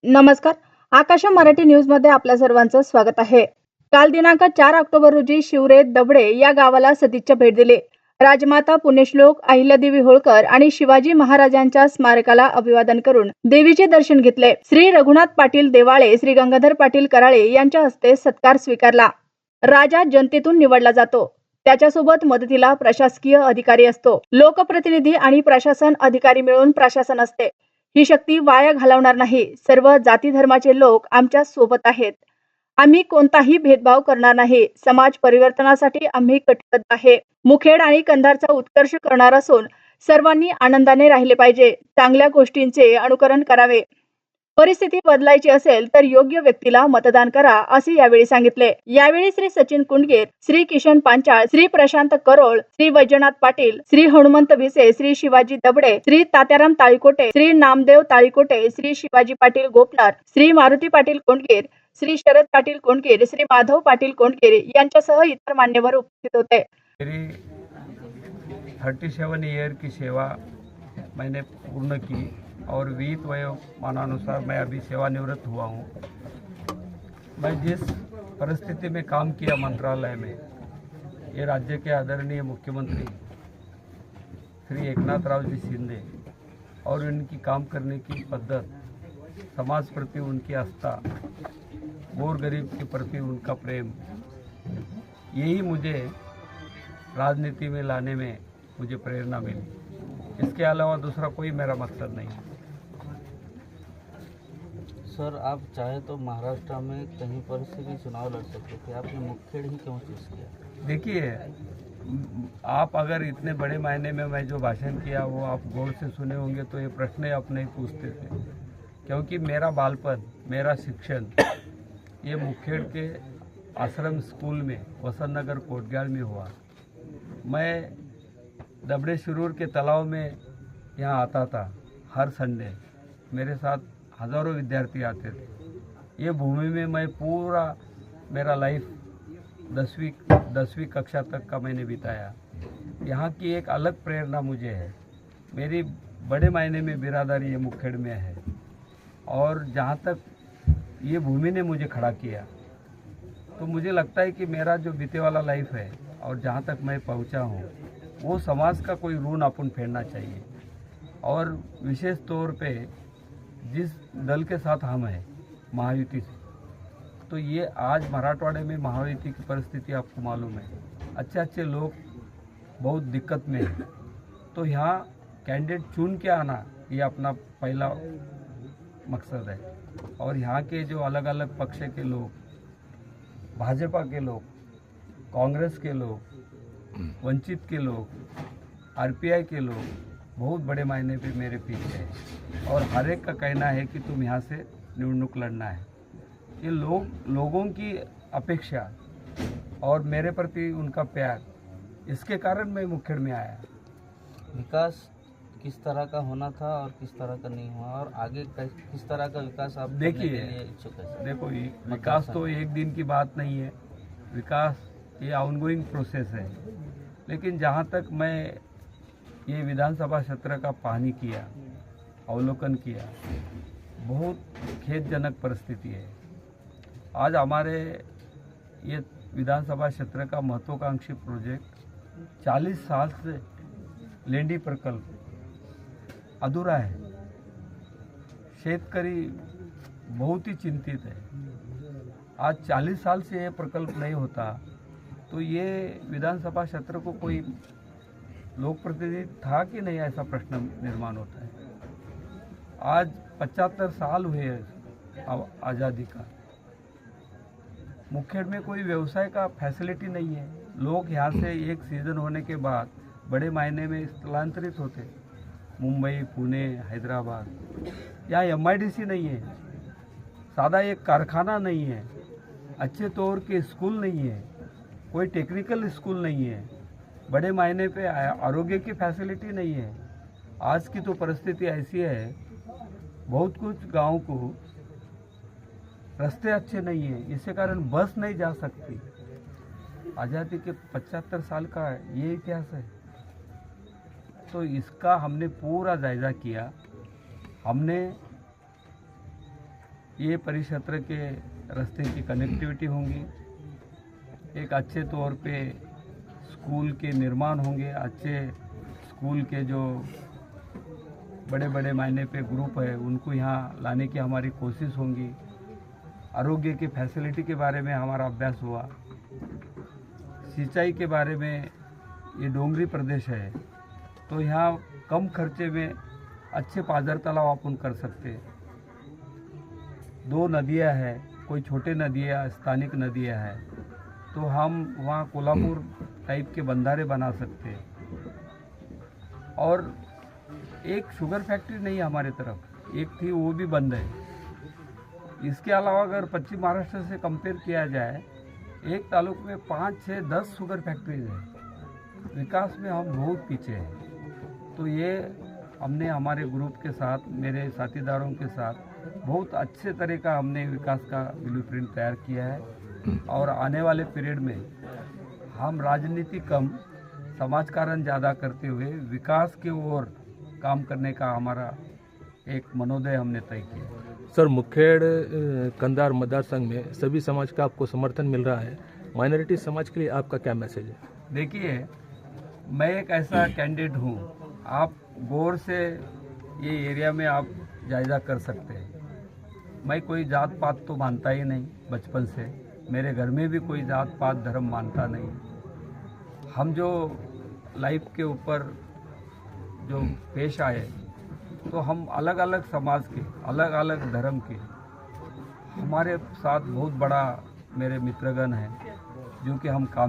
नमस्कार. आकाश मराठी न्यूज मध्ये आपल्या सर्वांचं स्वागत आहे. काल दिनांक 4 ऑक्टोबर रोजी शिवरे दबडे या गावाला सदिच्छा भेट दिली. राजमाता पुण्यश्लोक अहिल्यादेवी होळकर आणि शिवाजी महाराजांच्या स्मारकाला अभिवादन करून देवीचे दर्शन घेतले. श्री रघुनाथ पाटील देवाळे, श्री गंगाधर पाटील कराळे यांच्या हस्ते सत्कार स्वीकारला. राजा जनतेतून निवडला जातो. त्याच्यासोबत मदतीला प्रशासकीय अधिकारी असतो. लोकप्रतिनिधी आणि प्रशासन अधिकारी मिळून प्रशासन असते. ही शक्ती वाया घालवणार नाही. सर्व जाती धर्माचे लोक आमच्या सोबत आहेत. आम्ही कोणताही भेदभाव करणार नाही. समाज परिवर्तनासाठी आम्ही कटिबद्ध आहे. मुखेड आणि कंधारचा उत्कर्ष करणार असून सर्वांनी आनंदाने राहिले पाहिजे. चांगल्या गोष्टींचे अनुकरण करावे. परिस्थिती बदलायची असेल तर योग्य व्यक्तीला मतदान करा, असे यावेळी सांगितले. यावेळी श्री सचिन कुंडगीर, श्री किशन पांचाळ, श्री प्रशांत करोळ, श्री वैजनाथ पाटील, श्री हनुमंत भिसे, श्री शिवाजी दबडे, श्री तात्याराम ताळीकोटे, श्री नामदेव ताळीकोटे, श्री शिवाजी पाटील गोपनार, श्री मारुती पाटील कोंडगीर, श्री शरद पाटील कोंडगीर, श्री माधव पाटील कोंडगीर यांच्यासह इतर मान्यवर उपस्थित होते. मेरी 37 ईयर की सेवा मैंने पूर्ण की और विहित वयोमानानुसार मैं अभी सेवानिवृत्त हुआ हूँ. मैं जिस परिस्थिति में काम किया मंत्रालय में, ये राज्य के आदरणीय मुख्यमंत्री श्री एकनाथ राव जी शिंदे और उनकी काम करने की पद्धत, समाज प्रति उनकी आस्था, गोर गरीब के प्रति उनका प्रेम, यही मुझे राजनीति में लाने में मुझे प्रेरणा मिली. इसके अलावा दूसरा कोई मेरा मकसद नहीं. सर, आप चाहे तो महाराष्ट्र में कहीं पर से भी चुनाव लड़ सकते थे, आपने मुखेड़ ही क्यों चूज किया? देखिए, आप अगर इतने बड़े मायने में मैं जो भाषण किया वो आप गौर से सुने होंगे तो ये प्रश्न आप नहीं पूछते थे, क्योंकि मेरा बालपन, मेरा शिक्षण ये मुखेड़ के आश्रम स्कूल में वसंत नगर कोटग्याल में हुआ. मैं दबड़े शुरूर के तालाब में यहाँ आता था हर संडे. मेरे साथ हज़ारों विद्यार्थी आते थे. ये भूमि में मैं पूरा मेरा लाइफ 10वीं कक्षा तक का मैंने बिताया. यहाँ की एक अलग प्रेरणा मुझे है. मेरी बड़े मायने में बिरादरी ये मुखेड़ में है और जहाँ तक ये भूमि ने मुझे खड़ा किया तो मुझे लगता है कि मेरा जो बीते वाला लाइफ है और जहाँ तक मैं पहुँचा हूँ वो समाज का कोई ऋण अपन फेरना चाहिए. और विशेष तौर पे जिस दल के साथ हम हैं महायुति से, तो ये आज मराठवाड़े में महायुति की परिस्थिति आपको मालूम है. अच्छे अच्छे लोग बहुत दिक्कत में हैं, तो यहाँ कैंडिडेट चुन के आना ये अपना पहला मकसद है. और यहाँ के जो अलग अलग पक्ष के लोग, भाजपा के लोग, कांग्रेस के लोग, वंचित के लोग, आरपीआई के लोग बहुत बड़े मायने पे मेरे पीछे हैं और हर एक का कहना है कि तुम यहाँ से निवडणूक लड़ना है. ये लोगों की अपेक्षा और मेरे प्रति उनका प्यार, इसके कारण मैं मुखेड़ में आया. विकास किस तरह का होना था और किस तरह का नहीं हुआ, और आगे किस तरह का विकास आप करने के लिए इच्छुक है? देखो, विकास तो एक दिन की बात नहीं है. विकास ये ऑनगोइंग प्रोसेस है. लेकिन जहाँ तक मैं ये विधानसभा क्षेत्र का पानी किया, अवलोकन किया, बहुत खेदजनक परिस्थिति है. आज हमारे ये विधानसभा क्षेत्र का महत्वाकांक्षी प्रोजेक्ट 40 साल से लेंडी प्रकल्प अधूरा है. शेतकरी बहुत ही चिंतित है. आज 40 साल से ये प्रकल्प नहीं होता तो ये विधानसभा क्षेत्र को कोई लोक प्रतिनिधि था कि नहीं, ऐसा प्रश्न निर्माण होता है. आज 75 साल हुए आज़ादी का. मुखेड़ में कोई व्यवसाय का फैसिलिटी नहीं है. लोग यहाँ से एक सीजन होने के बाद बड़े मायने में स्थलांतरित होते. मुंबई, पुणे, हैदराबाद. यहाँ MIDC नहीं है, सादा एक कारखाना नहीं है, अच्छे तौर के स्कूल नहीं है, कोई टेक्निकल स्कूल नहीं है, बड़े मायने पे आरोग्य की फैसिलिटी नहीं है. आज की तो परिस्थिति ऐसी है, बहुत कुछ गांव को रास्ते अच्छे नहीं हैं, इसके कारण बस नहीं जा सकती. आज़ादी के 75 साल का ये इतिहास है. तो इसका हमने पूरा जायज़ा किया. हमने ये परिक्षेत्र के रास्ते की कनेक्टिविटी होंगी, एक अच्छे तौर पे स्कूल के निर्माण होंगे, अच्छे स्कूल के जो बड़े बड़े मायने पे ग्रुप है उनको यहाँ लाने की हमारी कोशिश होंगी। आरोग्य की फैसिलिटी के बारे में हमारा अभ्यास हुआ। सिंचाई के बारे में, ये डोंगरी प्रदेश है तो यहाँ कम खर्चे में अच्छे पाजर तालाब अपन कर सकते हैं। 2 नदियाँ हैं, कोई छोटे नदियाँ स्थानिक नदियाँ हैं तो हम वहाँ कोल्हापुर टाइप के बंधारे बना सकते हैं। और एक शुगर फैक्ट्री नहीं है हमारे तरफ, एक थी वो भी बंद है। इसके अलावा अगर पश्चिम महाराष्ट्र से कंपेयर किया जाए, एक तालुक में 5, 6, 10 शुगर फैक्ट्रीज हैं। विकास में हम बहुत पीछे हैं। तो ये हमने हमारे ग्रुप के साथ, मेरे साथीदारों के साथ बहुत अच्छे तरह का हमने विकास का ब्लूप्रिंट तैयार किया है। और आने वाले पीरियड में हम राजनीति कम, समाजकारण ज़्यादा करते हुए विकास के ओर काम करने का हमारा एक मनोदय हमने तय किया। सर, मुखेड़ कंधार मतदार संघ में सभी समाज का आपको समर्थन मिल रहा है, माइनॉरिटी समाज के लिए आपका क्या मैसेज है? देखिए, मैं एक ऐसा कैंडिडेट हूँ, आप गौर से ये एरिया में आप जायजा कर सकते हैं। मैं कोई जात पात तो मानता ही नहीं, बचपन से मेरे घर में भी कोई जात पात धर्म मानता नहीं। हम जो लाइफ के ऊपर जो पेश आए तो हम अलग अलग समाज के, अलग अलग धर्म के, हमारे साथ बहुत बड़ा मेरे मित्रगण हैं जो कि हम काम